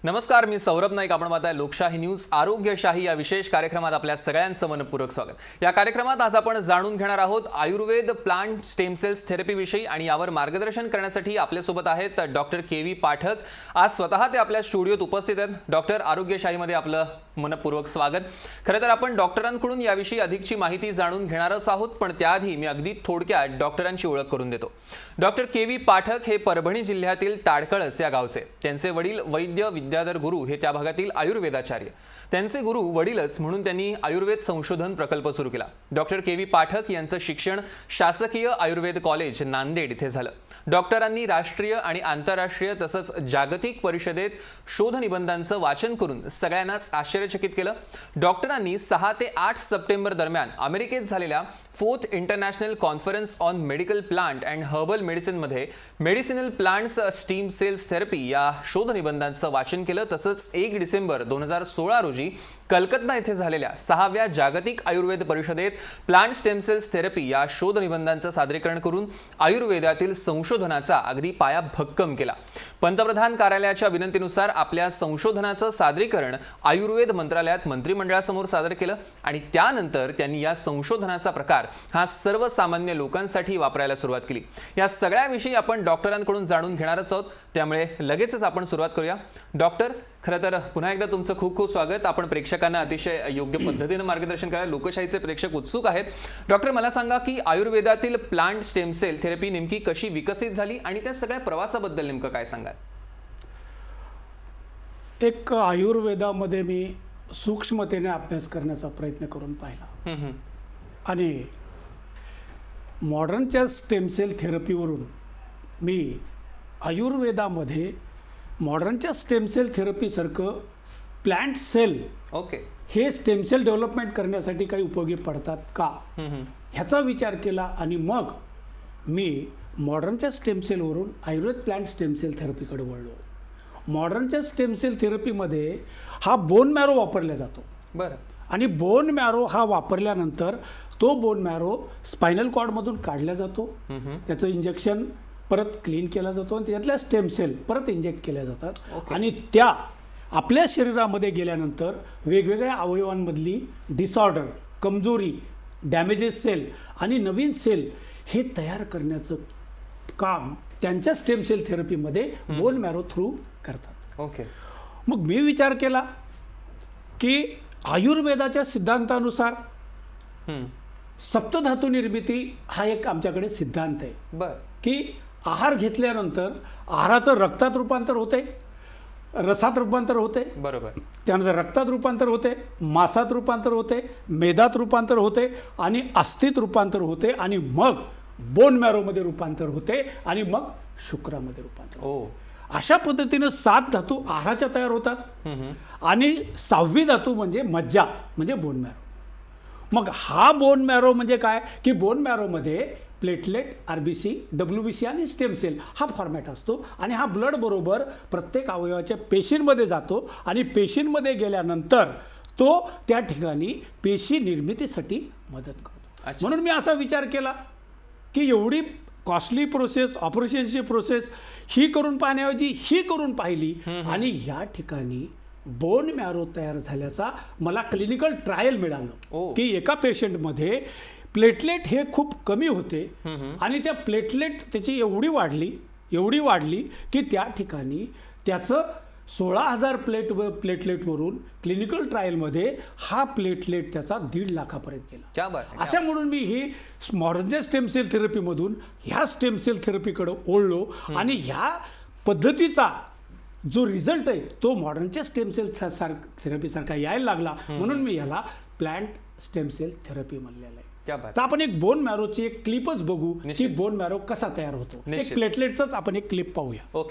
नमस्कार, मी सौरभ नाईक. आपण पाहताय लोकशाही न्यूज आरोग्यशाही या विशेष कार्यक्रमात आपल्या सगळ्यांचं मनपूर्वक स्वागत. या कार्यक्रमात आज आपण जाणून घेणार आहोत Ayurveda plant stem cells therapy विषयी आणि यावर मार्गदर्शन करण्यासाठी आपल्यासोबत आहेत डॉक्टर के.व्ही. पाठक. आज स्वतः ते आपल्या स्टुडिओत उपस्थित आहेत. डॉक्टर, आरोग्यशाहीमध्ये आपलं मनपूर्वक स्वागत. खरं तर आपण डॉक्टरांकडून याविषयी अधिकची माहिती जाणून घेणारच आहोत, पण त्याआधी मी अगदी थोडक्यात डॉक्टरांची ओळख करून देतो. Doctor K V. पाठक हे परभणी जिल्ह्यातील ताडकळस या गावचे. त्यांचे वडील वैद्य विद्याधर गुरु हे त्या भागातील आयुर्वेदाचार्य. त्यांचे गुरु वडीलच म्हणून त्यांनी आयुर्वेद संशोधन प्रकल्प सुरू केला. Doctor K V. पाठक यांचं शिक्षण शासकीय आयुर्वेद कॉलेज नांदेड इथे झालं. डॉक्टरांनी राष्ट्रीय आणि आंतरराष्ट्रीय तसंच जागतिक परिषदेत शोध निबंधांचं वाचन करून सगळ्यांनाच आश्चर्यचकित केलं. डॉक्टरांनी 6 ते 8 सप्टेंबर दरम्यान अमेरिकेत झालेल्या 4th international conference on medical plant and herbal medicine मध्ये medicinal plants stem cells therapy या शोध निबंधांचं वाचन केलं. तसंच 1 डिसेंबर 2016 रोजी कलकत्ता येथे झालेल्या 6व्या जागतिक आयुर्वेद परिषदेत प्लांट स्टेम सेल्स थेरपी या शोध निबंधांचं सादरीकरण करून आयुर्वेदातील संशोधनाचा अगदी पाया भक्कम केला. पंतप्रधान कार्यालयाच्या विनंतीनुसार आपल्या संशोधनाचं सादरीकरण आयुर्वेद मंत्रालयात मंत्रिमंडळासमोर सादर केलं आणि त्यानंतर त्यांनी या संशोधनाचा प्रकार हा सर्वसामान्य लोकांसाठी वापरायला सुरुवात केली. या सगळ्याविषयी आपण डॉक्टरांकडून जाणून घेणारच आहोत, त्यामुळे लगेचच आपण सुरुवात करूया. डॉक्टर, खरं तर पुन्हा एकदा तुमचं खूप खूप स्वागत. आपण प्रेक्षकांना अतिशय योग्य पद्धतीने मार्गदर्शन करायला लोकशाहीचे प्रेक्षक उत्सुक आहेत. डॉक्टर, मला सांगा की आयुर्वेदातील प्लांट स्टेम सेल थेरपी नेमकी कशी विकसित झाली आणि त्या सगळ्या प्रवासाबद्दल नेमकं काय सांगाल? एक आयुर्वेदामध्ये मी सूक्ष्मतेने अभ्यास करण्याचा प्रयत्न करून पाहिला आणि मॉडर्नच्या स्टेम सेल थेरपीवरून मी आयुर्वेदामध्ये मॉडर्नच्या स्टेम सेल थेरपीसारखं प्लांट सेल हे स्टेम सेल डेव्हलपमेंट करण्यासाठी काही उपयोगी पडतात का ह्याचा विचार केला आणि मग मी मॉडर्नच्या स्टेम सेलवरून आयुर्वेद प्लांट स्टेम सेल थेरपीकडे वळलो. मॉडर्नच्या स्टेम सेल थेरपीमध्ये हा बोन मॅरो वापरला जातो. बरं. आणि बोन मॅरो हा वापरल्यानंतर तो बोन मॅरो स्पायनल कॉर्डमधून काढला जातो. त्याचं इंजेक्शन परत क्लीन केला जातो आणि त्याच्यातल्या स्टेम सेल परत इंजेक्ट केल्या जातात आणि त्या आपल्या शरीरामध्ये गेल्यानंतर वेगवेगळ्या अवयवांमधली डिसऑर्डर, कमजोरी, डॅमेजेस सेल आणि नवीन सेल हे तयार करण्याचं काम त्यांच्या स्टेम सेल थेरपीमध्ये बोन मॅरो थ्रू करतात. मग मी विचार केला की आयुर्वेदाच्या सिद्धांतानुसार सप्तधातू निर्मिती हा एक आमच्याकडे सिद्धांत आहे की आहार घेतल्यानंतर आहाराचं रक्तात रूपांतर होते, रसात रूपांतर होते, बरोबर, त्यानंतर रक्तात रूपांतर होते, मांसात रूपांतर होते, मेदात रूपांतर होते आणि अस्थित रूपांतर होते आणि मग बोन मॅरोमध्ये रूपांतर होते आणि मग शुक्रामध्ये रूपांतर होते. अशा पद्धतीनं 7 धातू आहाराच्या तयार होतात आणि 6वी धातू म्हणजे मज्जा म्हणजे बोन मॅरो. मग हा बोन मॅरो म्हणजे काय की बोन मॅरोमध्ये प्लेटलेट, आरबीसी, डब्ल्यूबीसी आणि स्टेम सेल हा फॉर्मॅट असतो आणि हा ब्लड बरोबर प्रत्येक अवयवाच्या पेशींमध्ये जातो आणि पेशींमध्ये गेल्यानंतर तो त्या ठिकाणी पेशी निर्मितीसाठी मदत करतो. म्हणून मी असा विचार केला की एवढी कॉस्टली प्रोसेस, ऑपरेशनची प्रोसेस ही करून पाहण्याऐवजी ही करून पाहिली आणि या ठिकाणी बोन मॅरो तयार झाल्याचा मला क्लिनिकल ट्रायल मिळालं की एका पेशंटमध्ये प्लेटलेट हे खूप कमी होते आणि त्या प्लेटलेट त्याची एवढी वाढली की त्या ठिकाणी त्याचं 16,000 प्लेटलेटवरून क्लिनिकल ट्रायलमध्ये हा प्लेटलेट त्याचा 1.5 लाखापर्यंत गेला. अशा म्हणून मी ही मॉडर्नच्या स्टेम सेल थेरपीमधून ह्या स्टेम सेल थेरपीकडे ओढलो आणि ह्या पद्धतीचा जो रिझल्ट आहे तो मॉडर्नच्या स्टेम सेल थेरपीसारखा यायला लागला. म्हणून मी ह्याला प्लांट स्टेम सेल थेरपी म्हणलेलं आहे. तर आपण एक बोन मॅरोची एक क्लिपच बघू की बोन मॅरो कसा तयार होतो. एक प्लेटलेटचाच आपण एक क्लिप पाहूया.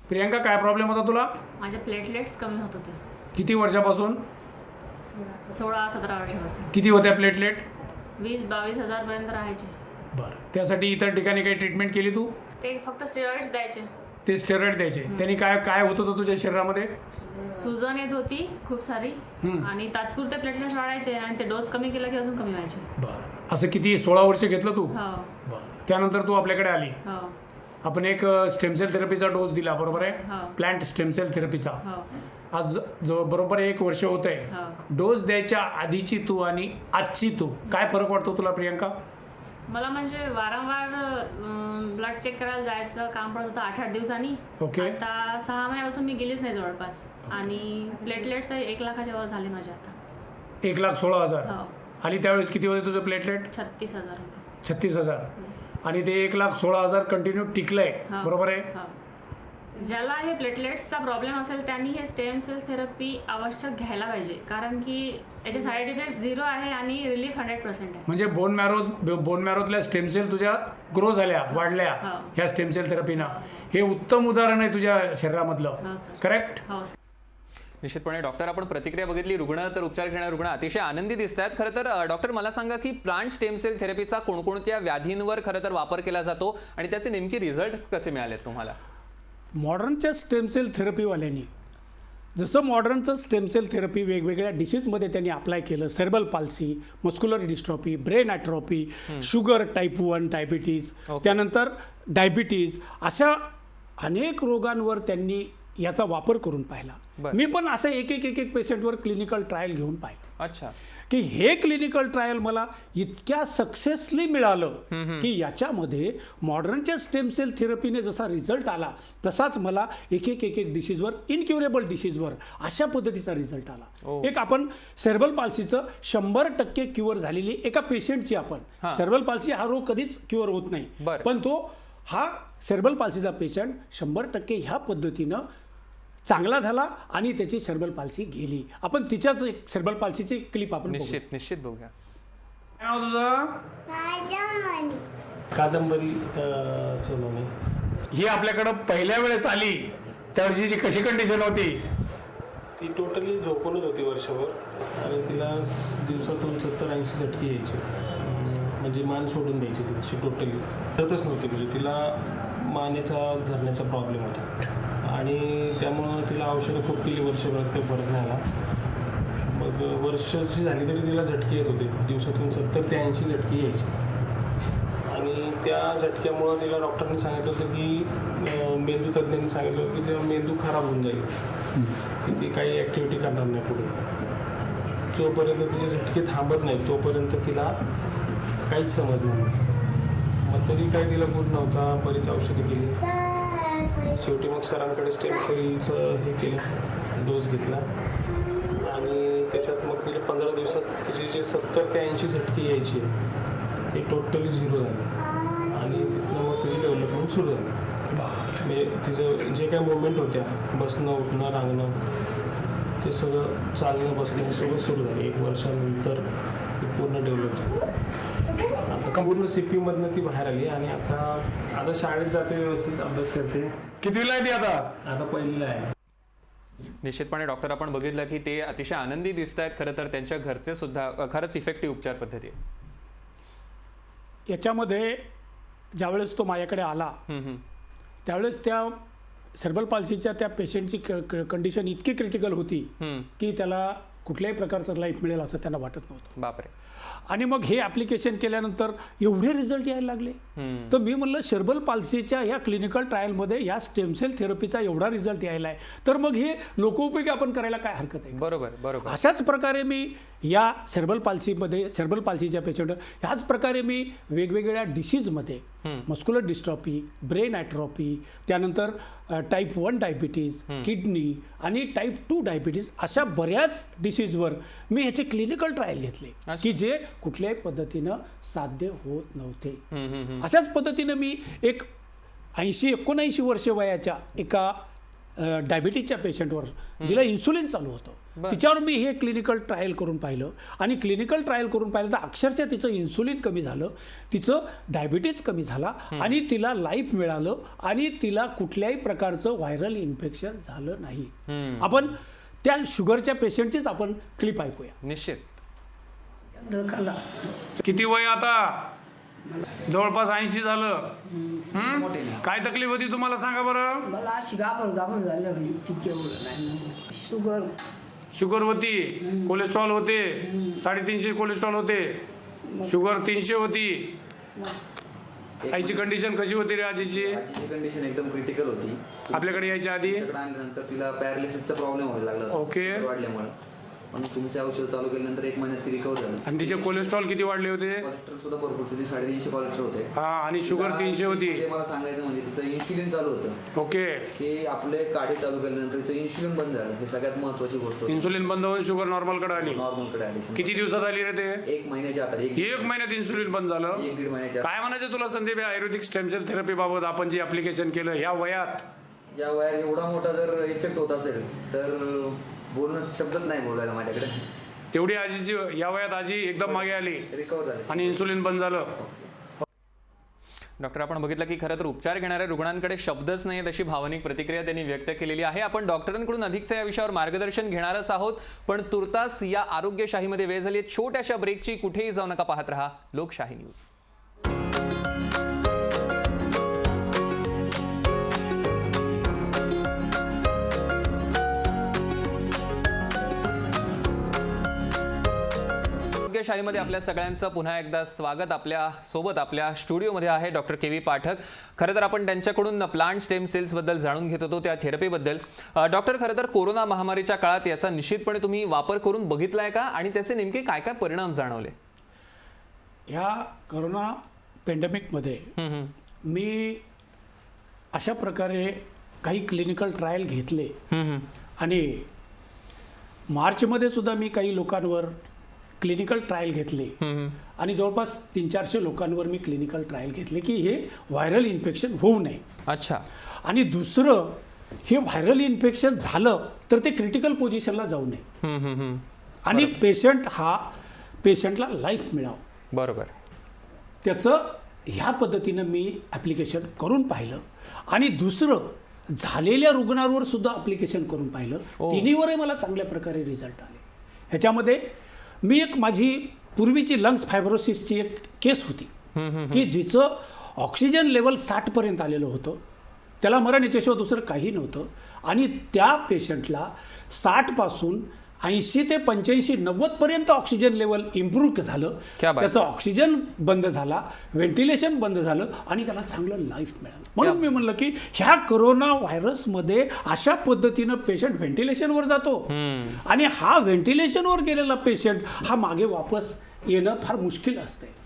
प्रियांका, काय प्रॉब्लेम होता तुला? माझे प्लेटलेट्स कमी होत होते. किती वर्षापासून? 16-17 वर्षापासून. किती होत्या प्लेटलेट? 20-22 हजार पर्यंत राहायचे. बरं. त्यासाठी इतर ठिकाणी काही ट्रीटमेंट केली तू? ते फक्त स्टेरॉइड्स द्यायचे. ते स्टेरॉइड द्यायचे. त्यांनी काय काय होत होतं तुझ्या शरीरामध्ये? सुजन येत होती खूप सारी आणि तात्पुरते प्लेटलेट्स वाढायचे आणि ते डोस कमी केला की अजून कमी व्हायचे. बरं. असं किती 16 वर्ष घेतलं तू? हो. बरं. त्यानंतर तू आपल्याकडे आली. हो. आपण एक स्टेमसेल थेरपीचा डोस दिला, बरोबर आहे, हो. Plant stem cell थेरपीचा. हो आज जो बरोबर 1 वर्ष होत आहे. हो. डोस द्यायच्या आधीची तू आणि आजची तू, काय फरक वाटतो तुला प्रियंका? मला म्हणजे वारंवार ब्लड चेक करायला जायचं काम पडत होतं 8-8 दिवसांनी. ओके. आता 6 महिन्यापासून मी गेलीच नाही जवळपास. आणि प्लेटलेट्स 1 लाखाच्या वर झाले माझे आता. 1,16,000. हो आणि त्यावेळेस किती होते तुझं प्लेटलेट? 36,000 होते. 36,000. आणि ते 1,16,000 कंटिन्यू टिकलंय, हो. बरोबर आहे. हो. ज्याला हे प्लेटलेट्सचा प्रॉब्लेम असेल त्यांनी हे स्टेम सेल थेरपी आवश्यक घ्यायला पाहिजे, कारण की याचे साईड इफेक्ट 0 आहे आणि रिलीफ 100% आहे. म्हणजे बोन मॅरोतल्या स्टेमसेल तुझ्या ग्रो झाल्या, वाढल्या हो. ह्या स्टेमसेल थेरपीना. हे उत्तम उदाहरण आहे तुझ्या शरीरामधलं, हो सर. करेक्ट? हो सर. निश्चितपणे डॉक्टर, आपण प्रतिक्रिया बघितली. रुग्ण तर उपचार घेणारे रुग्ण अतिशय आनंदी दिसत आहेत. खरं तर डॉक्टर, मला सांगा की प्लांट स्टेम सेल थेरपीचा कोणकोणत्या व्याधींवर खरं तर वापर केला जातो आणि त्याचे नेमके रिझल्ट कसे मिळालेत तुम्हाला? मॉडर्नच्या स्टेमसेल थेरपीवाल्यांनी जसं मॉडर्नचं स्टेमसेल थेरपी वेगवेगळ्या डिसीजमध्ये त्यांनी अप्लाय केलं, cerebral palsy, muscular dystrophy, brain ॲट्रॉफी, sugar type 1 diabetes, त्यानंतर डायबिटीज, अशा अनेक रोगांवर त्यांनी याचा वापर करून पाहिला. मी पण असं एक पेशंटवर क्लिनिकल ट्रायल घेऊन पाहिलं. अच्छा. की हे क्लिनिकल ट्रायल मला इतक्या सक्सेसली मिळालं की याच्यामध्ये मॉडर्नच्या स्टेम सेल थेरपीने जसा रिझल्ट आला तसाच मला एक डिसीजवर, इनक्युरेबल डिसीजवर अशा पद्धतीचा रिझल्ट आला. एक आपण सेरेब्रल पाल्सीचं 100% क्युअर झालेली एका पेशंटची, आपण सेरेब्रल पाल्सी हा रोग कधीच क्युअर होत नाही, पण तो हा सेरेब्रल पाल्सीचा पेशंट 100% ह्या पद्धतीनं चांगला झाला आणि त्याची सेरेब्रल पाल्सी गेली. आपण तिच्याच एक सेरेब्रल पाल्सीची क्लिप आपण निश्चित बघूया. काय नाव तुझं? कादंबरी सोनवणे. ही आपल्याकडं पहिल्या वेळेस आली त्यावेळेची कशी कंडिशन होती? ती टोटली झोपूनच होती वर्षभर आणि तिला दिवसातून 70-80 झटके यायचे. म्हणजे मान सोडून द्यायची तिची टोटली करतच नव्हती. म्हणजे तिला मानेचा धरण्याचा प्रॉब्लेम होता आणि त्यामुळं तिला औषधं खूप केली वर्षभरात, काही फरक नाही आला. मग वर्षाची झाली तरी तिला झटके येत होते, दिवसातून 70 ते 80 झटके यायचे. आणि त्या झटक्यामुळं तिला डॉक्टरने सांगितलं होतं की मेंदू तज्ज्ञांनी सांगितलं होतं की तेव्हा मेंदू खराब होऊन जाईल, की ती काही ॲक्टिव्हिटी करणार नाही पुढे. जोपर्यंत तिचे झटके थांबत नाही तोपर्यंत तिला काहीच समजणार नाही. मग तरी काही तिला गुण नव्हता, बरीच औषधं केली. शेवटी मग सरांकडे स्टेम सेलचं हे केलं, डोस घेतला आणि त्याच्यात मग तिला 15 दिवसात तिची जे 70 ते 80 झटके यायची ते टोटली 0 झाले आणि तिथनं मग तिची डेव्हलपमेंट सुरू झाली. म्हणजे तिचं जे काही मुवमेंट होत्या, बसणं, उठणं, रांगणं, ते सगळं चालणं, बसणं सगळं सुरू झालं. 1 वर्षानंतर ती पूर्ण डेव्हलप झाली. आता पूर्ण CP मधनं ती बाहेर आली आणि आता शाळेत जाते, व्यवस्थित अभ्यास करते. कितवीला आहे ती आता? आता पहिलीला आहे. निश्चितपणे डॉक्टर, आपण बघितलं की ते अतिशय आनंदी दिसत आहेत. खरं तर त्यांच्या घरचे सुद्धा खरंच इफेक्टिव्ह उपचार पद्धती आहे. याच्यामध्ये ज्यावेळेस तो माझ्याकडे आला त्यावेळेस त्या सेरेब्रल पाल्सीच्या त्या पेशंटची कंडिशन इतकी क्रिटिकल होती की त्याला कुठल्याही प्रकारचं लाईफ मिळेल असं त्यांना वाटत नव्हतं. बापरे. आणि मग हे ॲप्लिकेशन केल्यानंतर एवढे रिझल्ट यायला लागले. तर मी म्हणलं सेरेब्रल पाल्सीच्या ह्या क्लिनिकल ट्रायलमध्ये या स्टेमसेल थेरपीचा एवढा रिझल्ट यायला आहे तर मग हे लोकोपयोगी आपण करायला काय हरकत आहे? बरोबर. अशाच प्रकारे मी या सेरेब्रल पाल्सीच्या पेशंट, ह्याच प्रकारे मी वेगवेगळ्या डिसीजमध्ये मस्क्युलर डिस्ट्रॉफी, ब्रेन ॲट्रॉफी, त्यानंतर टाईप 1 डायबिटीज, किडनी आणि टाईप 2 डायबिटीज, अशा बऱ्याच डिसीजवर मी ह्याचे क्लिनिकल ट्रायल घेतले की जे कुठल्याही पद्धतीनं साध्य होत नव्हते. अशाच पद्धतीनं मी एक 80-79 वर्ष वयाच्या एका डायबिटीजच्या पेशंटवर, जिला इन्सुलिन चालू होतं, तिच्यावर मी हे क्लिनिकल ट्रायल करून पाहिलं आणि क्लिनिकल ट्रायल करून पाहिलं तर अक्षरशः तिचं इन्सुलिन कमी झालं, तिचं डायबिटीज कमी झाला आणि तिला लाईफ मिळालं आणि तिला कुठल्याही प्रकारचं व्हायरल इन्फेक्शन झालं नाही. आपण त्या शुगरच्या पेशंटचीच आपण क्लिप ऐकूया. निश्चित. किती वय आता? जवळपास 80 झालं. काय तकलीफ होती तुम्हाला सांगा बरं? मला अशी गाभण झालं, तिचे नाही. शुगर होती, कोलेस्ट्रॉल होते, 350 कोलेस्ट्रॉल होते, शुगर 300 होती. आईची कंडिशन कशी होती रे आजीची? आजीची कंडिशन एकदम क्रिटिकल होती. आपल्याकडे यायच्या आधी? आपल्याकडे आणल्यानंतर तिला पॅरालिसिसचा प्रॉब्लेम व्हायला लागला होता. ओके. शुगर वाढल्यामुळे. पण तुमचे औषध चालू केल्यानंतर 1 महिन्यात ती रिकवर झाली. आणि तिचे कोलेस्ट्रॉल किती वाढले होते? कोलेस्ट्रॉल सुद्धा भरपूर होती. 350 कोलेस्ट्रॉल होते. हा, आणि शुगर 300 होती. मला सांगायचं म्हणजे तिचं इन्शुलिन चालू होतं. ओके. की आपले काढे चालू केल्यानंतर तिचं इन्शुलिन बंद झालं. हे सगळ्यात महत्वाची गोष्ट होती. इन्सुलिन बंद होऊन शुगर नॉर्मल कडे आली. नॉर्मल कडे आली. किती दिवसात आली रे ते? 1 महिन्याच्या आत. 1 महिन्यात इन्सुलिन बंद झालं. 1-1.5 महिन्याच्या काय म्हणायचं तुला संदीप, आयुर्वेदिक स्टेम सेल थेरपी बाबत आपण जे ऍप्लिकेशन केलं ह्या वयात? या वयात एवढा मोठा जर इफेक्ट होत असेल तर बोलणं शब्दच नाही बोलायला माझ्याकडे. एवढी आजीची या वयात आजी एकदम मागे आली रिकवर झाली आणि इन्सुलिन बंद झालं. डॉक्टर, आपण बघितलं की खरं तर उपचार घेणाऱ्या रुग्णांकडे शब्दच नाहीत अशी भावनिक प्रतिक्रिया त्यांनी व्यक्त केलेली आहे. आपण डॉक्टरांकडून अधिकचं या विषयावर मार्गदर्शन घेणारच आहोत, पण तुर्तास या आरोग्यशाहीमध्ये वेळ झाली आहे. छोट्याशा ब्रेकची, कुठेही जाऊ नका, पाहत रहा लोकशाही न्यूज. आरोग्यशाहीमध्ये आपल्या सगळ्यांचं पुन्हा एकदा स्वागत. आपल्या सोबत आपल्या स्टुडिओमध्ये आहे डॉक्टर के.व्ही. पाठक. खरं तर आपण त्यांच्याकडून प्लांट स्टेम सेल्स बद्दल जाणून घेत होतो, त्या थेरपीबद्दल. डॉक्टर, खरं तर कोरोना महामारीच्या काळात याचा निश्चितपणे तुम्ही वापर करून बघितलाय का, आणि त्याचे नेमके काय काय परिणाम जाणवले? ह्या कोरोना पॅन्डेमिकमध्ये मी अशा प्रकारे काही क्लिनिकल ट्रायल घेतले आणि मार्चमध्ये सुद्धा मी काही लोकांवर क्लिनिकल ट्रायल घेतले आणि जवळपास 300-400 लोकांवर मी क्लिनिकल ट्रायल घेतले की हे व्हायरल इन्फेक्शन होऊ नये. अच्छा. आणि दुसरं, हे व्हायरल इन्फेक्शन झालं तर ते क्रिटिकल पोझिशनला जाऊ नये आणि पेशंटला लाईफ मिळावं. बरोबर. त्याचं ह्या पद्धतीनं मी ॲप्लिकेशन करून पाहिलं आणि दुसरं झालेल्या रुग्णांवर सुद्धा ॲप्लिकेशन करून पाहिलं. तिन्हीवरही मला चांगल्या प्रकारे रिझल्ट आले. ह्याच्यामध्ये मी एक माझी पूर्वीची लंग्स फायब्रोसिसची एक केस होती की जिचं ऑक्सिजन लेवल 60 पर्यंत आलेलं होतं. त्याला मरण याच्याशिवाय दुसरं काही नव्हतं आणि त्या पेशंटला 60 पासून 80 ते 85, 90 पर्यंत ऑक्सिजन लेवल इम्प्रूव्ह झालं. त्याचं ऑक्सिजन बंद झाला, व्हेंटिलेशन बंद झालं आणि त्याला चांगलं लाईफ मिळालं. म्हणून मी म्हणलं की ह्या कोरोना व्हायरसमध्ये अशा पद्धतीनं पेशंट व्हेंटिलेशनवर जातो आणि हा व्हेंटिलेशनवर गेलेला पेशंट हा मागे वापस येणं फार मुश्किल असते.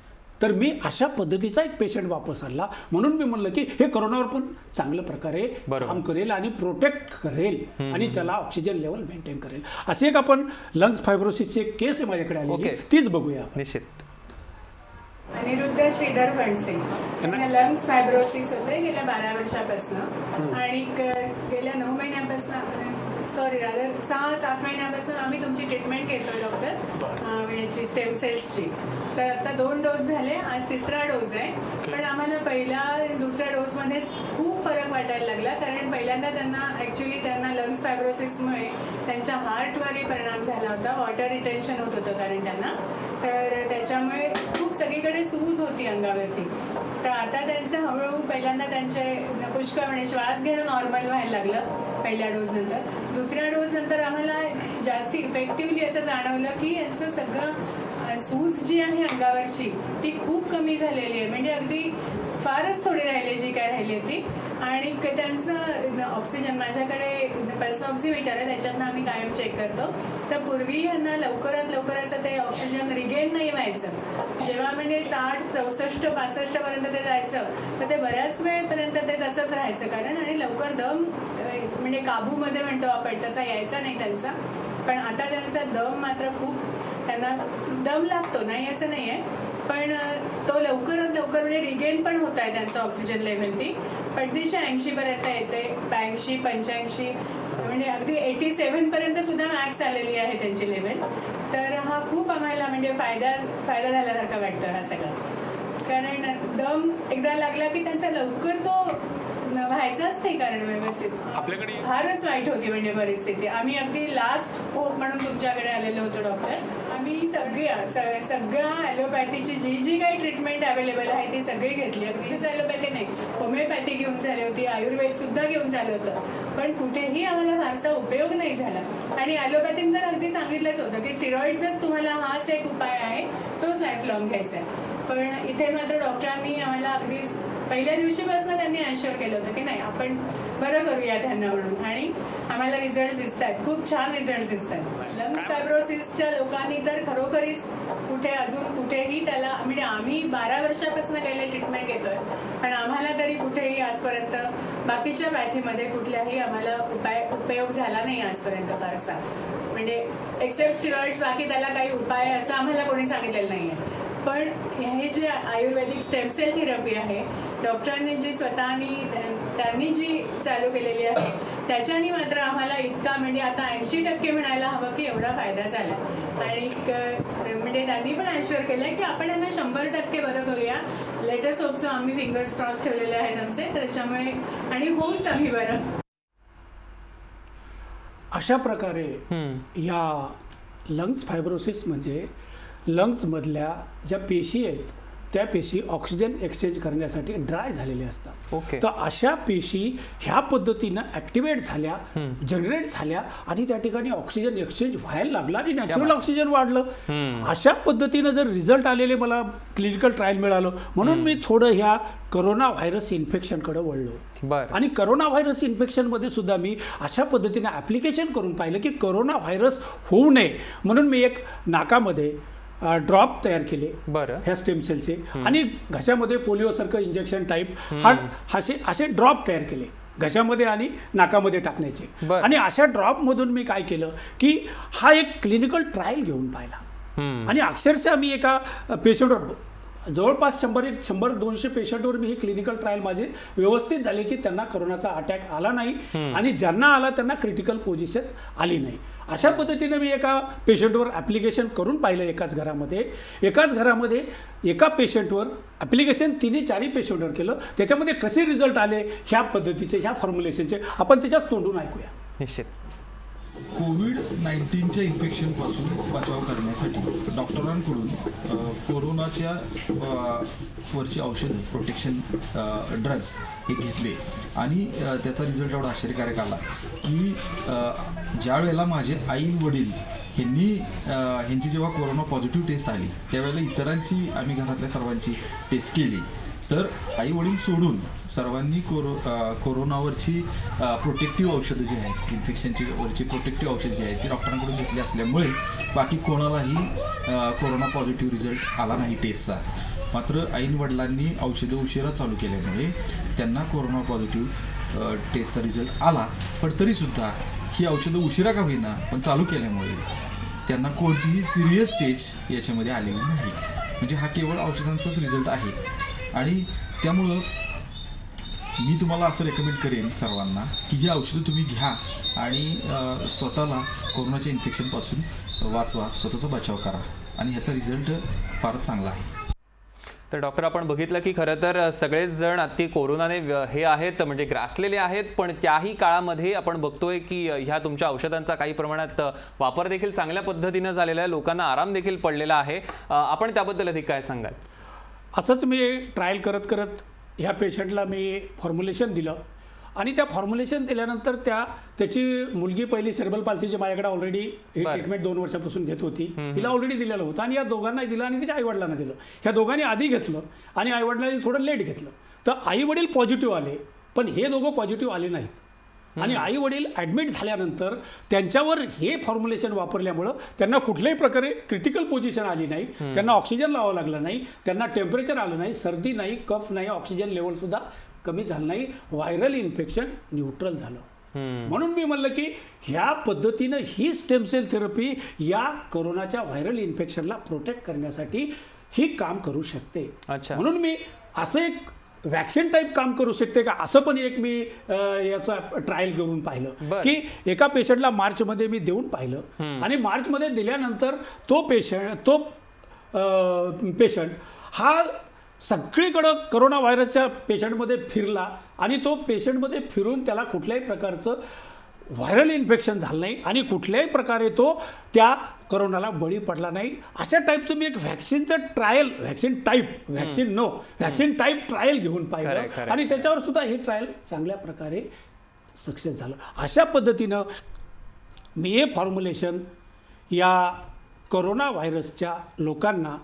तर मी अशा पद्धतीचा एक पेशंट वापस आणला. म्हणून मी म्हणलं की हे कोरोनावर पण चांगल्या प्रकारे काम करेल आणि प्रोटेक्ट करेल आणि त्याला ऑक्सिजन लेवल मेंटेन करेल. असे एक आपण लंग्स फायब्रोसिसची एक केस आहे माझ्याकडे आली, तीच बघूया. निश्चित. अनिरुद्ध श्रीधर फणसे. त्यांना लंग्स फायब्रोसिस होते गेल्या 12 वर्षापासून आणि गेल्या 9 महिन्यापासून, सॉरी रादर 6-7 महिन्यापासून आम्ही तुमची ट्रीटमेंट घेतोय डॉक्टर, याची स्टेम सेल्सची. तर आता 2 डोस झाले, आज 3रा डोस आहे. पण आम्हाला पहिल्या दुसऱ्या डोसमध्ये खूप फरक वाटायला लागला, कारण पहिल्यांदा त्यांना लंग्स फायब्रोसिसमुळे त्यांच्या हार्टवरही परिणाम झाला होता. वॉटर रिटेन्शन होत होतं कारण त्यांना, तर त्याच्यामुळे खूप सगळीकडे सूज होती अंगावरती. तर आता त्यांचं हळूहळू पहिल्यांदा त्यांचे पुष्कळपणे श्वास घेणं नॉर्मल व्हायला लागलं पहिल्या डोस नंतर. दुसऱ्या डोस नंतर आम्हाला जास्त इफेक्टिव्हली असं जाणवलं की यांचं सगळं सूज जी आहे अंगावरची ती खूप कमी झालेली आहे, म्हणजे अगदी फारच थोडी राहिली जी काय राहिली ती. आणि त्यांचं ऑक्सिजन, माझ्याकडे पल्स ऑक्सिमीटर आहे, त्याच्यातनं आम्ही कायम चेक करतो. तर पूर्वी यांना लवकरात लवकर असं ते ऑक्सिजन रिगेन नाही व्हायचं. जेव्हा म्हणजे 60, 64, 65 पर्यंत ते जायचं तर ते बऱ्याच वेळपर्यंत ते तसंच राहायचं, कारण आणि लवकर दम म्हणजे काबूमध्ये म्हणतो आपण तसा यायचा नाही त्यांचा. पण आता त्यांचा दम मात्र खूप, त्यांना दम लागतो, नाही असं नाही आहे, पण तो लवकरात लवकर म्हणजे रिगेन पण होत आहे त्यांचं ऑक्सिजन लेव्हल. ती 85 पर्यंत येते, 82, 85, म्हणजे अगदी 87 पर्यंत सुद्धा मॅक्स आलेली आहे त्यांची लेव्हल. तर हा खूप आम्हाला म्हणजे फायदा झाल्यासारखं वाटतं हा सगळा, कारण दम एकदा लागला की त्यांचा लवकर तो व्हायचाच नाही, कारण व्यवस्थित आपल्याकडे फारच वाईट होती म्हणजे परिस्थिती. आम्ही अगदी लास्ट होप म्हणून तुमच्याकडे आलेलो होतो डॉक्टर. आम्ही सगळ्या ॲलोपॅथीची जी काही ट्रीटमेंट अवेलेबल आहे ती सगळी घेतली. अगदीच ॲलोपॅथी नाही, होमिओपॅथी घेऊन झाली होती, आयुर्वेद सुद्धा घेऊन झालं होतं, पण कुठेही आम्हाला फारसा उपयोग नाही झाला. आणि ॲलोपॅथीनं तर अगदी सांगितलंच होतं की स्टिरॉइड्सच तुम्हाला हाच एक उपाय आहे, तोच लाईफ लॉंग घ्यायचा आहे. पण इथे मात्र डॉक्टरांनी आम्हाला अगदीच पहिल्या दिवशीपासून त्यांनी अश्युअर केलं होतं की नाही, आपण बरं करूया त्यांना म्हणून. आणि आम्हाला रिझल्ट दिसत आहेत, खूप छान रिझल्ट दिसत आहेत. लंग्स फायब्रोसिसच्या लोकांनी तर खरोखरीच कुठेही त्याला, म्हणजे आम्ही 12 वर्षापासून गेले ट्रीटमेंट घेतोय, पण आम्हाला तरी कुठेही आजपर्यंत बाकीच्या पॅथीमध्ये कुठल्याही आम्हाला उपयोग झाला नाही आजपर्यंत फारसा. म्हणजे एक्सेप्ट स्टिरॉइड्स, बाकी त्याला काही उपाय आहे असं आम्हाला कोणी सांगितलेलं नाही आहे. पण हे जे आयुर्वेदिक स्टेम सेल थेरपी आहे, डॉक्टरांनी जी त्यांनी जी चालू केलेली आहे, त्याच्याने मात्र आम्हाला इतका, म्हणजे आता 80% म्हणायला हवं की एवढा फायदा झाला. आणि म्हणजे त्यांनी पण अश्युअर केलं की आपण यांना 100% बरं करूया. लेटेस्ट होप्स आम्ही फिंगर्स क्रॉस ठेवलेले आहेत आमचे, त्याच्यामुळे आणि होऊच आम्ही बरं. अशा प्रकारे या लंग्स फायब्रोसिस म्हणजे लंग्समधल्या ज्या पेशी आहेत त्या पेशी ऑक्सिजन एक्सचेंज करण्यासाठी ड्राय झालेल्या असतात. ओके. तर अशा पेशी ह्या पद्धतीनं ॲक्टिवेट झाल्या, जनरेट झाल्या आणि त्या ठिकाणी ऑक्सिजन एक्सचेंज व्हायला लागला आणि नॅचरल ऑक्सिजन वाढलं. अशा पद्धतीनं जर रिझल्ट आलेले मला क्लिनिकल ट्रायल मिळालं, म्हणून मी थोडं ह्या कोरोना व्हायरस इन्फेक्शनकडे वळलो. आणि करोना व्हायरस इन्फेक्शनमध्ये सुद्धा मी अशा पद्धतीने ॲप्लिकेशन करून पाहिलं की करोना व्हायरस होऊ नये म्हणून मी एक नाकामध्ये ड्रॉप तयार केले ह्या स्टेम सेलचे आणि घशामध्ये पोलिओसारखं इंजेक्शन टाईप असे ड्रॉप तयार केले घशामध्ये आणि नाकामध्ये टाकण्याचे. आणि अशा ड्रॉपमधून मी काय केलं की हा एक क्लिनिकल ट्रायल घेऊन पाहिला आणि अक्षरशः मी एका पेशंटवर जवळपास 100-200 पेशंटवर मी ही क्लिनिकल ट्रायल माझे व्यवस्थित झाले की त्यांना कोरोनाचा अटॅक आला नाही आणि ज्यांना आला त्यांना क्रिटिकल पोझिशन आली नाही. अशा पद्धतीने मी एका पेशंटवर ॲप्लिकेशन करून पाहिलं. एकाच घरामध्ये एका पेशंटवर ॲप्लिकेशन 3-4 पेशंटवर केलं. त्याच्यामध्ये कसे रिझल्ट आले ह्या पद्धतीचे, ह्या फॉर्म्युलेशनचे आपण त्याच्यात तोंडून ऐकूया. निश्चित. कोविड-19च्या इन्फेक्शनपासून बचाव करण्यासाठी डॉक्टरांकडून कोरोनाच्या वरची औषध प्रोटेक्शन ड्रग्स हे घेतले आणि त्याचा रिझल्ट एवढा आश्चर्यकारक आला की ज्या वेळेला माझे आई वडील ह्यांची जेव्हा कोरोना पॉझिटिव्ह टेस्ट आली त्यावेळेला इतरांची आम्ही घरातल्या सर्वांची टेस्ट केली तर आई वडील सोडून सर्वांनी कोरोनावरची प्रोटेक्टिव्ह औषधं जी आहेत, इन्फेक्शनची वरची प्रोटेक्टिव्ह औषधं जी आहेत ती डॉक्टरांकडून घेतली असल्यामुळे बाकी कोणालाही कोरोना पॉझिटिव्ह रिझल्ट आला नाही टेस्टचा. मात्र आईन वडिलांनी औषधं उशिरा चालू केल्यामुळे त्यांना कोरोना पॉझिटिव्ह टेस्टचा रिझल्ट आला. पण तरीसुद्धा ही औषधं उशिरा का होईना पण चालू केल्यामुळे त्यांना कोणतीही सिरियस स्टेज याच्यामध्ये आलेली नाही. म्हणजे हा केवळ औषधांचाच रिझल्ट आहे. आणि त्यामुळं मी तुम्हाला असं रेकमेंड करेन सर्वांना की ही औषधं तुम्ही घ्या आणि स्वतःला कोरोनाच्या इन्फेक्शनपासून वाचवा, स्वतःचा बचाव करा आणि ह्याचा रिझल्ट फारच चांगला आहे. तर डॉक्टर आपण बघितलं की खरं तर सगळेच जण अति कोरोनाने हे आहेत म्हणजे ग्रासलेले आहेत, पण त्याही काळामध्ये आपण बघतोय की ह्या तुमच्या औषधांचा काही प्रमाणात वापर देखील चांगल्या पद्धतीनं झालेला आहे, लोकांना आराम देखील पडलेला आहे. आपण त्याबद्दल अधिक काय सांगाल? असंच मी ट्रायल करत ह्या पेशंटला मी फॉर्म्युलेशन दिलं आणि त्या फॉर्म्युलेशन दिल्यानंतर त्याची मुलगी पहिली सेरेब्रल पाल्सीची माझ्याकडे ऑलरेडी ही ट्रीटमेंट 2 वर्षापासून घेत होती. तिला ऑलरेडी दिलेलं होतं आणि या दोघांनाही दिलं आणि तिच्या आईवडिलांना दिलं. ह्या दोघांनी आधी घेतलं आणि आईवडिलांनी थोडं लेट घेतलं. तर आईवडील पॉझिटिव्ह आले पण हे दोघं पॉझिटिव्ह आले नाहीत. आणि आई वडील ॲडमिट झाल्यानंतर त्यांच्यावर हे फॉर्म्युलेशन वापरल्यामुळं त्यांना कुठल्याही प्रकारे क्रिटिकल पोझिशन आली नाही, त्यांना ऑक्सिजन लावावं लागलं नाही, त्यांना टेम्परेचर आलं नाही, सर्दी नाही, कफ नाही, ऑक्सिजन लेवलसुद्धा कमी झालं नाही, व्हायरल इन्फेक्शन न्यूट्रल झालं. म्हणून मी म्हणलं की ह्या पद्धतीनं ही स्टेम सेल थेरपी या कोरोनाच्या व्हायरल इन्फेक्शनला प्रोटेक्ट करण्यासाठी ही काम करू शकते. म्हणून मी असं एक वॅक्सिन टाईप काम करू शकते का असं पण एक मी याचा ट्रायल करून पाहिलं की एका पेशंटला मार्चमध्ये मी देऊन पाहिलं आणि मार्चमध्ये दिल्यानंतर तो पेशंट हा सगळीकडं कोरोना व्हायरसच्या पेशंटमध्ये फिरला आणि तो पेशंटमध्ये फिरून त्याला कुठल्याही प्रकारचं व्हायरल इन्फेक्शन झालं नाही आणि कुठल्याही प्रकारे तो त्या करोनाला बळी पडला नाही. अशा टाईपचं मी एक व्हॅक्सिनचं ट्रायल, व्हॅक्सिन टाईप ट्रायल घेऊन पाहिलं आणि त्याच्यावर सुद्धा हे ट्रायल चांगल्या प्रकारे सक्सेस झालं. अशा पद्धतीनं मी हे फॉर्म्युलेशन या करोना व्हायरसच्या लोकांना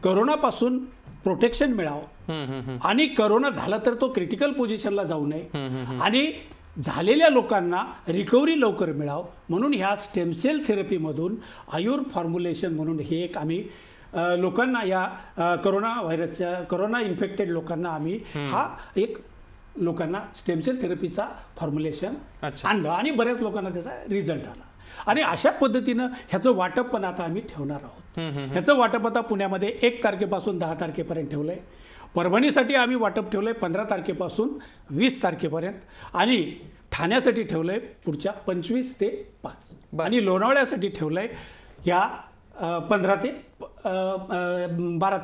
करोनापासून प्रोटेक्शन मिळावं आणि करोना झाला तर तो क्रिटिकल पोझिशनला जाऊ नये आणि झालेल्या लोकांना रिकव्हरी लवकर मिळावं म्हणून ह्या स्टेमसेल थेरपीमधून आयुर फॉर्म्युलेशन म्हणून हे एक आम्ही लोकांना या करोना इन्फेक्टेड लोकांना आम्ही हा एक लोकांना स्टेमसेल थेरपीचा फॉर्म्युलेशन आणलं आणि बऱ्याच लोकांना त्याचा रिझल्ट आला. आणि अशा पद्धतीनं ह्याचं वाटप पण आता आम्ही ठेवणार आहोत. ह्याचं वाटप आता पुण्यामध्ये 1 तारखेपासून 10 तारखेपर्यंत ठेवलंय. परभणीसाठी आम्ही वाटप ठेवलंय 15 तारखेपासून 20 तारखेपर्यंत आणि ठाण्यासाठी ठेवलंय पुढच्या 25 ते 5 आणि लोणावळ्यासाठी ठेवलंय या 12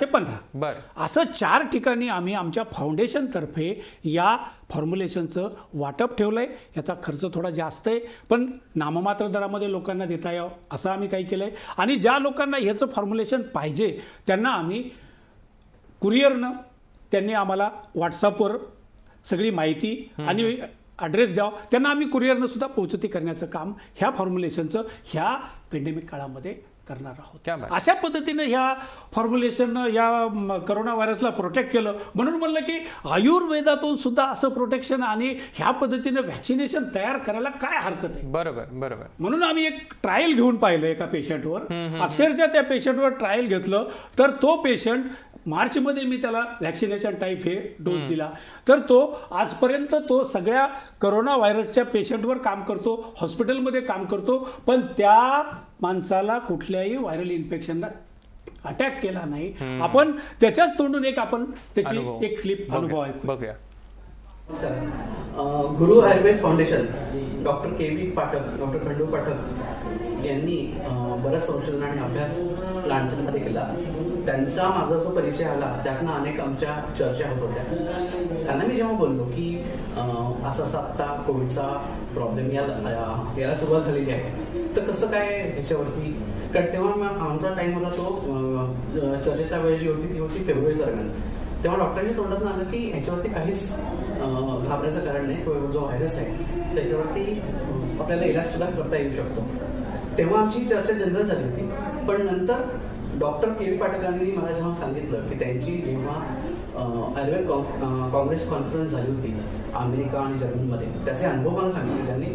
ते 15. असं 4 ठिकाणी आम्ही आमच्या फाउंडेशनतर्फे या फॉर्म्युलेशनचं वाटप ठेवलंय. याचा खर्च थोडा जास्त आहे पण नाममात्र दरामध्ये लोकांना देता यावं असं आम्ही काही केलंय. आणि ज्या लोकांना ह्याचं फॉर्म्युलेशन पाहिजे त्यांना आम्ही कुरिअरनं त्यांनी आम्हाला व्हॉट्सअपवर सगळी माहिती आणि ॲड्रेस द्यावं त्यांना आम्ही कुरिअरनं सुद्धा पोहोचती करण्याचं काम ह्या फॉर्म्युलेशनचं ह्या पेंडेमिक काळामध्ये करणार आहोत. अशा पद्धतीनं ह्या फॉर्म्युलेशननं या करोना व्हायरसला प्रोटेक्ट केलं म्हणून म्हणलं की आयुर्वेदातून सुद्धा असं प्रोटेक्शन आणि ह्या पद्धतीनं व्हॅक्सिनेशन तयार करायला काय हरकत आहे. बरोबर. म्हणून आम्ही एक ट्रायल घेऊन पाहिलं एका पेशंटवर. अक्षरशः त्या पेशंटवर ट्रायल घेतलं तर तो पेशंट मार्चमध्ये मी त्याला व्हॅक्सिनेशन टाईप हे डोस दिला तर तो आजपर्यंत तो सगळ्या करोना व्हायरसच्या पेशंटवर काम करतो, हॉस्पिटलमध्ये काम करतो पण त्या माणसाला कुठल्याही व्हायरल इन्फेक्शनला अटॅक केला नाही. आपण त्याच्याच तोंडून आपण त्याची एक क्लिप अनुभव बघूया. Guru Ayurveda foundation doctor K V. Pathak, doctor Khandu Pathak यांनी बराच संशोधन आणि अभ्यास प्लांट्समध्ये केला. त्यांचा माझा जो परिचय आला त्यातनं अनेक आमच्या चर्चा होत होत्या. त्यांना मी जेव्हा बोललो की असा आत्ता कोविडचा प्रॉब्लेम याला सुरुवात झालेली आहे तर कसं काय ह्याच्यावरती, कारण तेव्हा आमचा टाईम होता तो चर्चेचा वेळ जी होती ती होती फेब्रुवारी दरम्यान. तेव्हा डॉक्टरांनी तोंडात आलं की ह्याच्यावरती काहीच घाबरायचं कारण नाही. जो व्हायरस आहे त्याच्यावरती आपल्याला इलाज सुद्धा करता येऊ शकतो. तेव्हा आमची चर्चा जनरल झाली होती. पण नंतर डॉक्टर के.व्ही. पाठकांनी मला जेव्हा सांगितलं की त्यांची जेव्हा आयुर्वेद काँग्रेस कॉन्फरन्स झाली होती अमेरिका आणि जर्मनीमध्ये त्याचे अनुभव मला सांगितले त्यांनी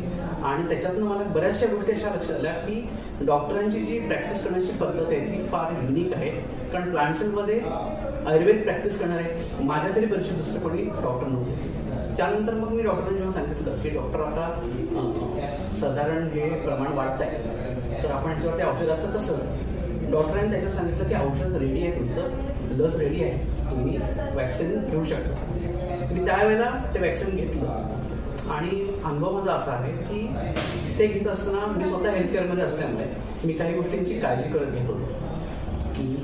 आणि त्याच्यातनं मला बऱ्याचशा गोष्टी अशा लक्षात आल्या की डॉक्टरांची जी प्रॅक्टिस करण्याची पद्धत आहे ती फार युनिक आहे. कारण प्लांट्समध्ये आयुर्वेद प्रॅक्टिस करणारे माझ्या तरी परिचय दुसरे कोणी डॉक्टर नव्हते. त्यानंतर मग मी डॉक्टरांनी जेव्हा सांगितलं की डॉक्टर आता साधारण हे प्रमाण वाढत आहे तर आपण ह्याच्यावरती औषधाचं कसं, डॉक्टरांनी त्याच्यावर सांगितलं की औषध रेडी आहे, तुमचं लस रेडी आहे, तुम्ही वॅक्सिन घेऊ शकता. मी त्यावेळेला ते वॅक्सिन घेतलं आणि अनुभव माझा असा आहे की ते घेत असताना मी स्वतः हेल्थकेअरमध्ये असल्यामुळे मी काही गोष्टींची काळजी करत घेत होतो की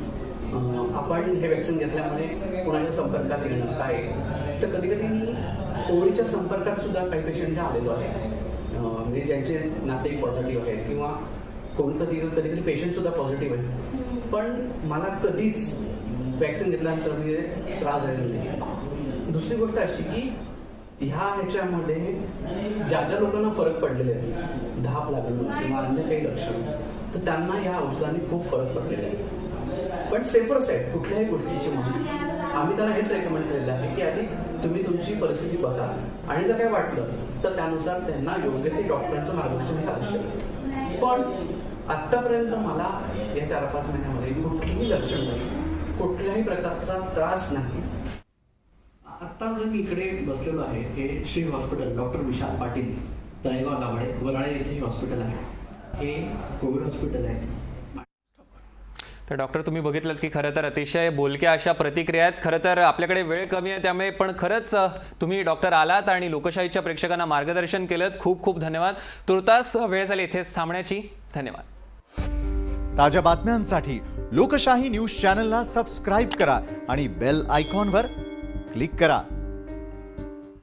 आपण हे वॅक्सिन घेतल्यामुळे कोणाच्या संपर्कात येणं काय. तर कधी कधी मी कोविडच्या संपर्कात सुद्धा काही पेशंटच्या आलेलो आहे म्हणजे ज्यांचे नातेवाईक पॉझिटिव्ह आहेत किंवा कधी पेशंट सुद्धा पॉझिटिव्ह आहे पण मला कधीच वॅक्सिन घेतल्यानंतर म्हणजे त्रास झालेला नाही. दुसरी गोष्ट अशी की ह्याच्यामध्ये ज्या लोकांना फरक पडलेले आहेत, धाप लागणं किंवा अन्य काही लक्षण तर त्यांना या औषधांनी खूप फरक पडलेला आहे. पण सेफर साईड कुठल्याही गोष्टीची म्हणून आम्ही त्यांना हेच रेकमेंड केलेलं आहे की आधी तुम्ही तुमची परिस्थिती बघा आणि जर काय वाटलं तर त्यानुसार त्यांना योग्य ते डॉक्टरांचं मार्गदर्शन हे आवश्यक आहे. पण आत्तापर्यंत मला या 4-5 महिन्यामध्ये कुठलीही लक्षण नाही, कुठल्याही प्रकारचा त्रास नाही. आत्ता जर मी इकडे बसलेलो आहे हे श्री हॉस्पिटल डॉक्टर विशाल पाटील तळेगाव दाभाडे वराळे येथे हॉस्पिटल आहे. हे कोविड हॉस्पिटल आहे. तर डॉक्टर तुम्ही बघितलं की खरं तर अतिशय बोलक्या अशा प्रतिक्रिया आहेत. खरं तर आपल्याकडे वेळ कमी आहे त्यामुळे पण खरंच तुम्ही डॉक्टर आलात आणि लोकशाहीच्या प्रेक्षकांना मार्गदर्शन केलं. खूप खूप धन्यवाद. तुर्तास वेळ झाली इथेच थांबण्याची. धन्यवाद. ताज्या बातम्यांसाठी लोकशाही न्यूज चॅनलला सबस्क्राईब करा आणि बेल आयकॉनवर क्लिक करा.